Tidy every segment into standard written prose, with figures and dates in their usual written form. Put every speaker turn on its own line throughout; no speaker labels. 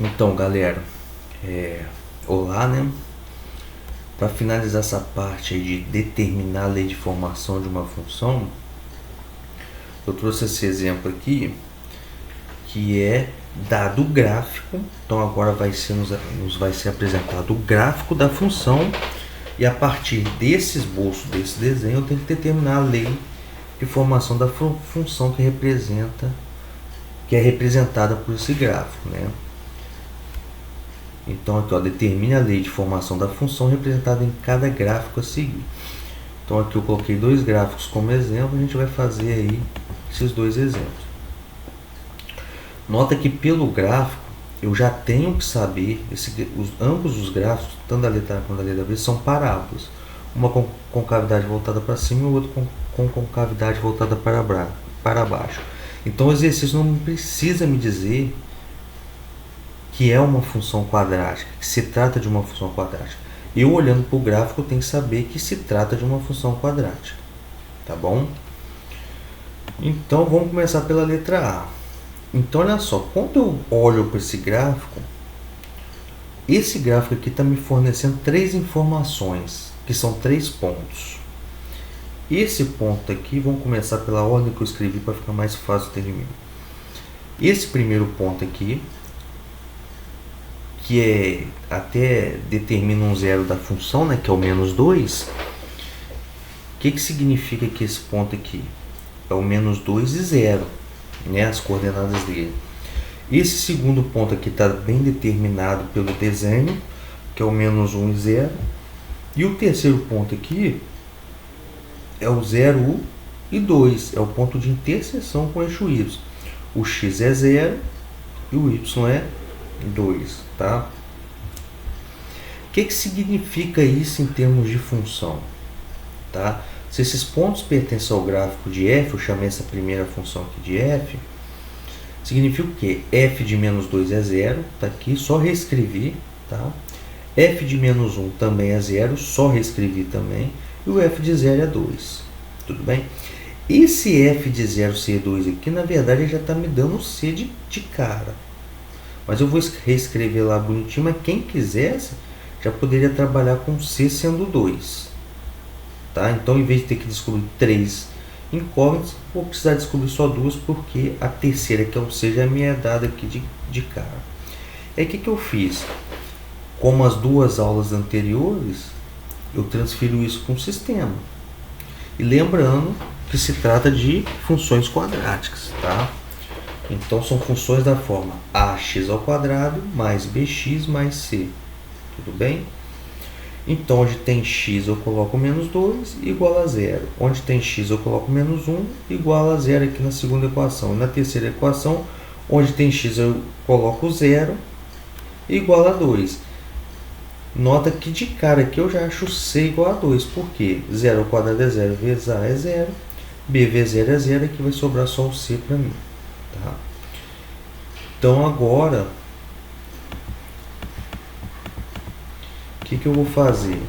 Então, galera, olá, né? Para finalizar essa parte aí de determinar a lei de formação de uma função, eu trouxe esse exemplo aqui, que é dado o gráfico. Então agora nos vai ser apresentado o gráfico da função, e a partir desse esboço, desse desenho, eu tenho que determinar a lei de formação da função que é representada por esse gráfico, né? Então aqui, ó, determine a lei de formação da função representada em cada gráfico a seguir. Então aqui eu coloquei dois gráficos como exemplo, a gente vai fazer aí esses dois exemplos. Nota que pelo gráfico eu já tenho que saber, ambos os gráficos, tanto da letra A quanto da letra B, são parábolas. Uma com concavidade voltada para cima e o outro com concavidade voltada para baixo. Então o exercício não precisa me dizer que é uma função quadrática, que se trata de uma função quadrática. Eu, olhando para o gráfico, tenho que saber que se trata de uma função quadrática. Tá bom? Então vamos começar pela letra A. Então olha só, quando eu olho para esse gráfico aqui está me fornecendo três informações, que são 3 pontos. Esse ponto aqui, vamos começar pela ordem que eu escrevi para ficar mais fácil de terminar. Esse primeiro ponto aqui, que até determina um zero da função, né, que é o menos 2. O que significa que esse ponto aqui? É o menos 2 e 0, né, as coordenadas dele. Esse segundo ponto aqui está bem determinado pelo desenho, que é o menos 1 e 0. E o terceiro ponto aqui é o 0 e 2, é o ponto de interseção com o eixo y. O x é 0 e o y é 2, tá? O que significa isso em termos de função? Tá? Se esses pontos pertencem ao gráfico de f, eu chamei essa primeira função aqui de f, significa o quê? F de menos 2 é 0, tá aqui, só reescrevi, tá? F de menos 1 também é 0, só reescrevi também, e o f de 0 é 2, tudo bem? Esse f de 0 ser 2 aqui, na verdade, já está me dando c de cara. Mas eu vou reescrever lá bonitinho, mas quem quisesse já poderia trabalhar com C sendo 2. Tá? Então, em vez de ter que descobrir 3 incógnitas, vou precisar descobrir só 2, porque a terceira, que é o C, já me é dada aqui de cara. Aí o que eu fiz? Como as duas aulas anteriores, eu transfiro isso para um sistema. E lembrando que se trata de funções quadráticas, tá? Então são funções da forma ax ao quadrado mais bx mais c. Tudo bem? Então onde tem x eu coloco menos 2 igual a 0. Onde tem x eu coloco menos 1 igual a 0 aqui na segunda equação. Na terceira equação, onde tem x eu coloco 0 igual a 2. Nota que de cara aqui eu já acho c igual a 2. Por quê? 0 ao quadrado é 0 vezes a é 0. b vezes 0 é 0. Aqui vai sobrar só o c para mim. Tá? Então agora, o que eu vou fazer?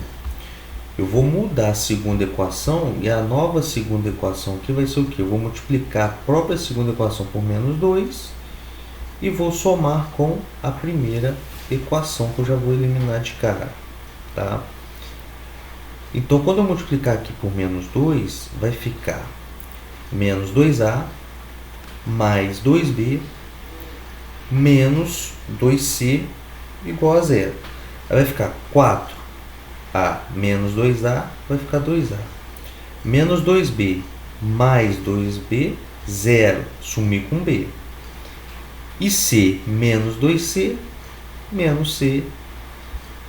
Eu vou mudar a segunda equação, e a nova segunda equação aqui vai ser o que? Eu vou multiplicar a própria segunda equação por menos 2 e vou somar com a primeira equação, que eu já vou eliminar de cara. Tá? Então quando eu multiplicar aqui por menos 2, vai ficar menos 2a mais 2b menos 2c igual a 0. Aí vai ficar 4a menos 2a, vai ficar 2a. Menos 2b mais 2b, 0, sumir com b. E c menos 2c, menos c,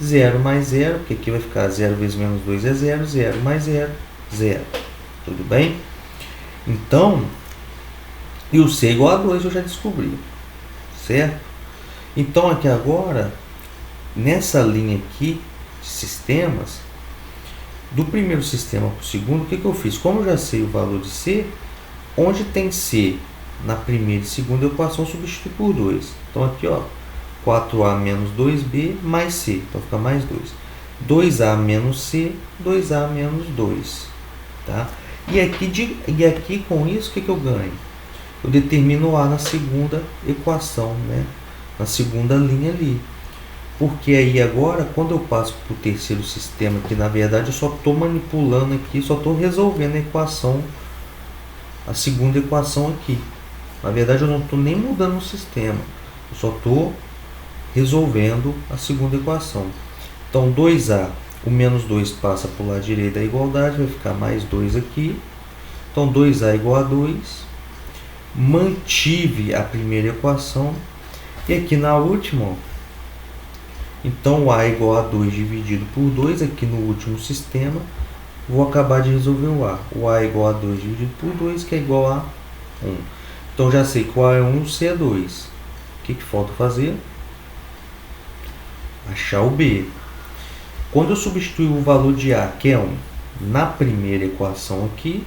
0 mais 0, porque aqui vai ficar 0 vezes menos 2 é 0, 0 mais 0, 0. Tudo bem? Então, e o c igual a 2 eu já descobri, certo? Então aqui agora, nessa linha aqui de sistemas, do primeiro sistema para o segundo, o que eu fiz? Como eu já sei o valor de c, onde tem c na primeira e segunda equação, substitui por 2. Então aqui, ó, 4a menos 2b mais c, então fica mais 2. 2a menos c, 2a menos 2. Tá? E aqui com isso, o que eu ganho? Eu determino A na segunda equação, né? na segunda linha ali. Porque aí agora, quando eu passo para o terceiro sistema, que na verdade eu só estou manipulando aqui, só estou resolvendo a equação, a segunda equação aqui. Na verdade eu não estou nem mudando o sistema, eu só estou resolvendo a segunda equação. Então 2a, o menos 2 passa para o lado direito da igualdade, vai ficar mais 2 aqui. Então 2a igual a 2. Mantive a primeira equação. E aqui na última, ó, então a igual a 2 dividido por 2, aqui no último sistema, vou acabar de resolver o a. O a igual a 2 dividido por 2, que é igual a 1. Então já sei que o a é 1 e o c é 2. O que falta fazer? Achar o b. Quando eu substituir o valor de a, que é 1, na primeira equação aqui,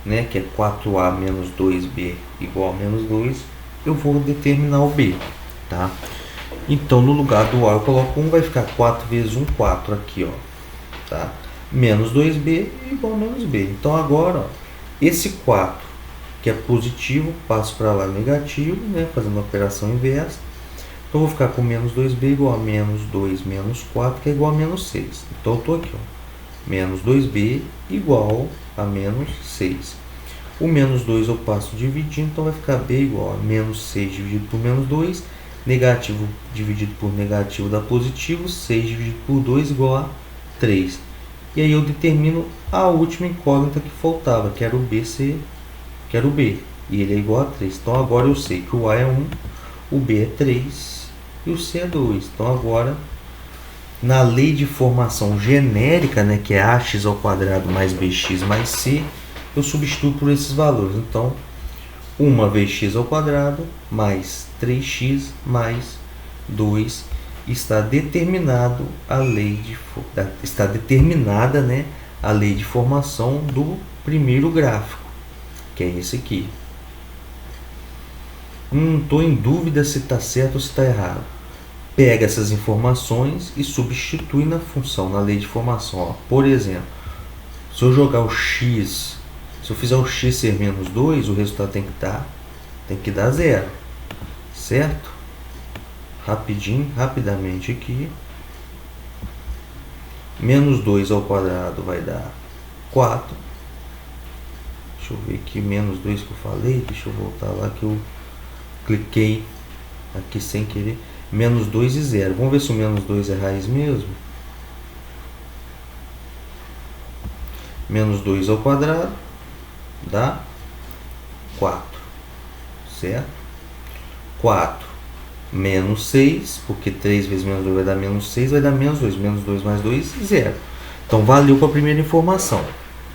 né, que é 4a menos 2b igual a menos 2, eu vou determinar o b, tá? Então, no lugar do a eu coloco 1, vai ficar 4 vezes 1, 4 aqui, ó, tá? Menos 2b igual a menos b. Então, agora, ó, esse 4, que é positivo, passo para lá negativo, né, fazendo a operação inversa. Então, eu vou ficar com menos 2b igual a menos 2 menos 4, que é igual a menos 6. Então, eu estou aqui, ó, menos 2b igual a menos 6. O menos 2 eu passo dividindo, então vai ficar b igual a menos 6 dividido por menos 2, negativo dividido por negativo dá positivo, 6 dividido por 2 igual a 3. E aí eu determino a última incógnita que faltava, que era o b, que era o b, e ele é igual a 3. Então agora eu sei que o a é 1, o b é 3 e o c é 2. Então agora, na lei de formação genérica, né, que é ax ao quadrado mais bx mais c, eu substituo por esses valores. Então, 1 vezes x ao quadrado mais 3x mais 2 está determinado a lei de está determinada, né, a lei de formação do primeiro gráfico, que é esse aqui. Estou em dúvida se está certo ou se está errado. Pega essas informações e substitui na função, na lei de formação. Ó. Por exemplo, se eu jogar o x, se eu fizer o x ser menos 2, o resultado tem que dar 0. Certo? Rapidamente aqui. Menos 2 ao quadrado vai dar 4. Deixa eu ver aqui, menos 2 que eu falei. Deixa eu voltar lá que eu cliquei aqui sem querer. Menos 2 e 0. Vamos ver se o menos 2 é raiz mesmo. Menos 2 ao quadrado dá 4. Certo? 4 menos 6, porque 3 vezes menos 2 vai dar menos 6, vai dar menos 2. Menos 2 mais 2, 0. Então, valeu para a primeira informação.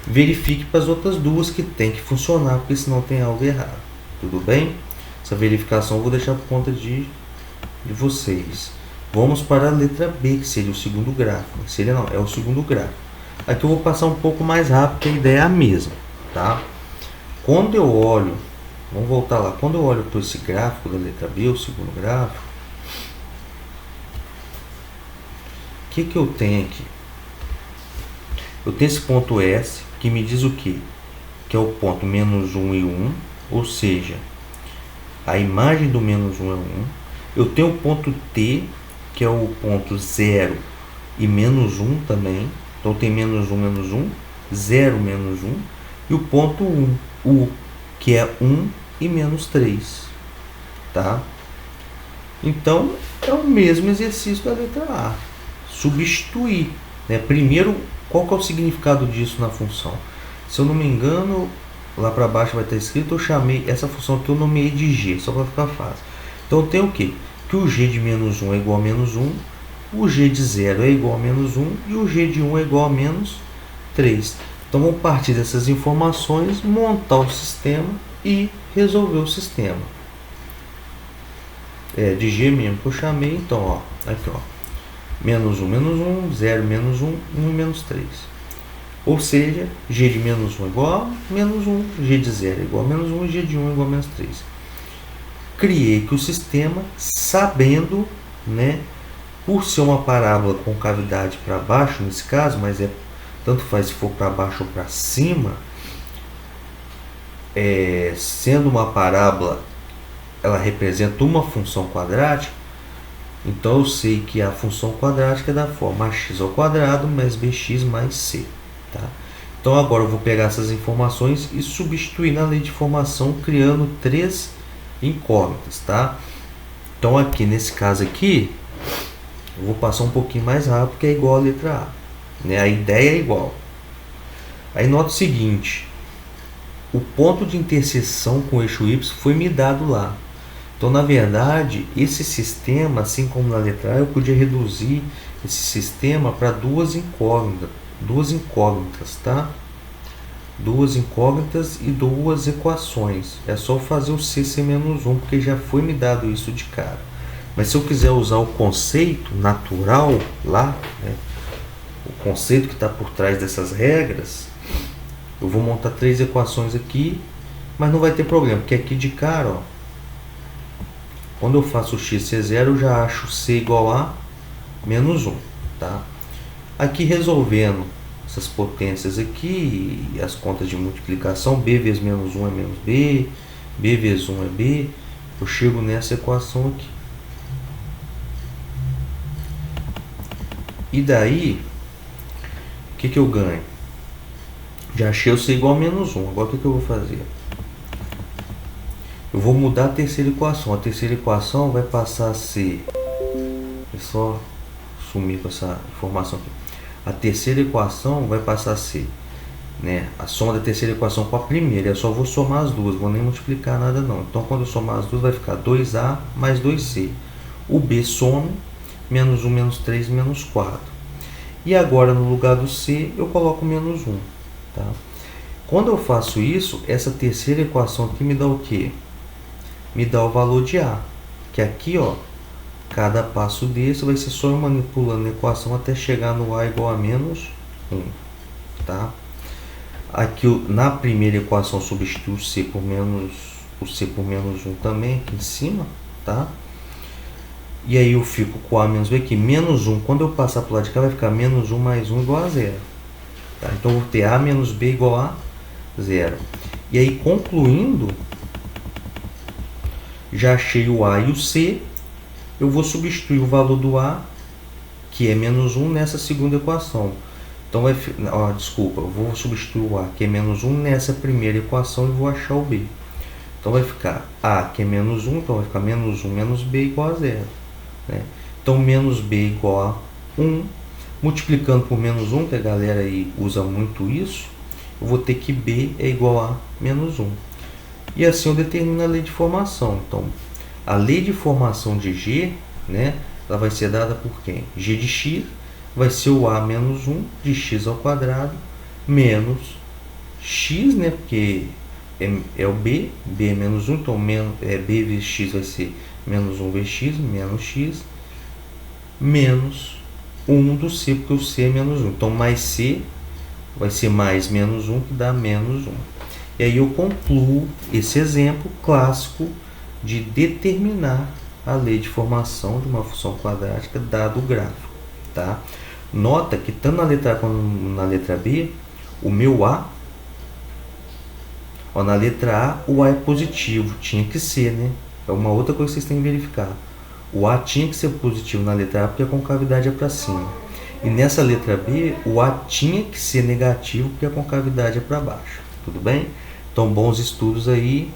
Verifique para as outras duas que tem que funcionar, porque senão tem algo errado. Tudo bem? Essa verificação eu vou deixar por conta de vocês. Vamos para a letra B, que seria o segundo gráfico. Seria não, é o segundo gráfico. Aqui eu vou passar um pouco mais rápido, que a ideia é a mesma, tá? Quando eu olho, vamos voltar lá. Quando eu olho para esse gráfico da letra B, o segundo gráfico, o que eu tenho aqui? Eu tenho esse ponto S, que me diz o quê? Que é o ponto menos 1 e 1, ou seja, a imagem do menos 1 é 1. Eu tenho o ponto T, que é o ponto 0 e menos 1 também. Então tem menos 1, 0, menos 1. E o ponto 1, U, que é 1 e menos 3. Tá? Então é o mesmo exercício da letra A. Substituir. Né? Primeiro, qual que é o significado disso na função? Se eu não me engano, lá para baixo vai estar escrito, eu chamei essa função que eu nomeei de G, só para ficar fácil. Então tem o quê? Que o G de menos 1 é igual a menos 1, o G de 0 é igual a menos 1 e o G de 1 é igual a menos 3. Então vamos partir dessas informações, montar o sistema e resolver o sistema. É de G mesmo que eu chamei, então ó, aqui ó, menos 1, 0, menos 1, 1 e menos 3. Ou seja, G de menos 1 é igual a menos 1, G de 0 é igual a menos 1 e G de 1 é igual a menos 3. Criei que o sistema, sabendo, né, por ser uma parábola com cavidade para baixo, nesse caso, mas tanto faz se for para baixo ou para cima, sendo uma parábola ela representa uma função quadrática, então eu sei que a função quadrática é da forma ax ao quadrado mais bx mais c. Tá? Então agora eu vou pegar essas informações e substituir na lei de formação, criando três incógnitas. Tá? Então aqui nesse caso aqui, eu vou passar um pouquinho mais rápido, porque é igual a letra A. Né? A ideia é igual. Aí nota o seguinte, o ponto de interseção com o eixo y foi me dado lá. Então, na verdade, esse sistema, assim como na letra A, eu podia reduzir esse sistema para duas incógnitas, tá? Duas incógnitas e duas equações. É só fazer o c ser menos 1, porque já foi me dado isso de cara. Mas se eu quiser usar o conceito natural lá, né, o conceito que está por trás dessas regras, eu vou montar três equações aqui, mas não vai ter problema, porque aqui de cara, ó, quando eu faço o x ser zero, eu já acho c igual a menos 1. Tá? Aqui resolvendo essas potências aqui, e as contas de multiplicação, b vezes menos 1 é menos b, b vezes 1 é b, eu chego nessa equação aqui. E daí, o que eu ganho? Já achei o c igual a menos 1. Agora o que eu vou fazer? Eu vou mudar a terceira equação. A terceira equação vai passar a ser... É só sumir com essa informação aqui. A terceira equação vai passar a ser, né, a soma da terceira equação com a primeira. Eu só vou somar as duas, vou nem multiplicar nada não. Então quando eu somar as duas vai ficar 2a mais 2c. O b some, menos 1, menos 3, menos 4. E agora no lugar do c eu coloco menos 1. Tá? Quando eu faço isso, essa terceira equação aqui me dá o quê? Me dá o valor de A. Que aqui, ó, cada passo desse vai ser só eu manipulando a equação até chegar no A igual a menos 1. Tá? Aqui na primeira equação substituo o C por menos 1 também aqui em cima. Tá? E aí eu fico com A menos B aqui. Menos 1, quando eu passar para o lado de cá, vai ficar menos 1 mais 1 igual a 0. Tá? Então eu vou ter A menos B igual a 0. E aí concluindo, já achei o A e o C, eu vou substituir o valor do A, que é menos 1, nessa segunda equação. Então, eu vou substituir o A, que é menos 1, nessa primeira equação e vou achar o B. Então, vai ficar A, que é menos 1, então vai ficar menos 1 menos B igual a 0. Né? Então, menos B igual a 1, multiplicando por menos 1, que a galera aí usa muito isso, eu vou ter que B é igual a menos 1. E assim eu determino a lei de formação. Então, a lei de formação de G, né, ela vai ser dada por quem? G de x vai ser o A menos 1 de x ao quadrado menos x, né, porque é o B, B é menos 1, então B vezes x vai ser menos 1 vezes x, menos x, menos 1 do C, porque o C é menos 1. Então, mais C vai ser mais menos 1, que dá menos 1. E aí eu concluo esse exemplo clássico de determinar a lei de formação de uma função quadrática dado o gráfico. Tá? Nota que tanto na letra A quanto na letra B, o meu A, ó, na letra A o A é positivo, tinha que ser, né? É uma outra coisa que vocês têm que verificar. O A tinha que ser positivo na letra A porque a concavidade é para cima. E nessa letra B, o A tinha que ser negativo porque a concavidade é para baixo. Tudo bem? Então, bons estudos aí.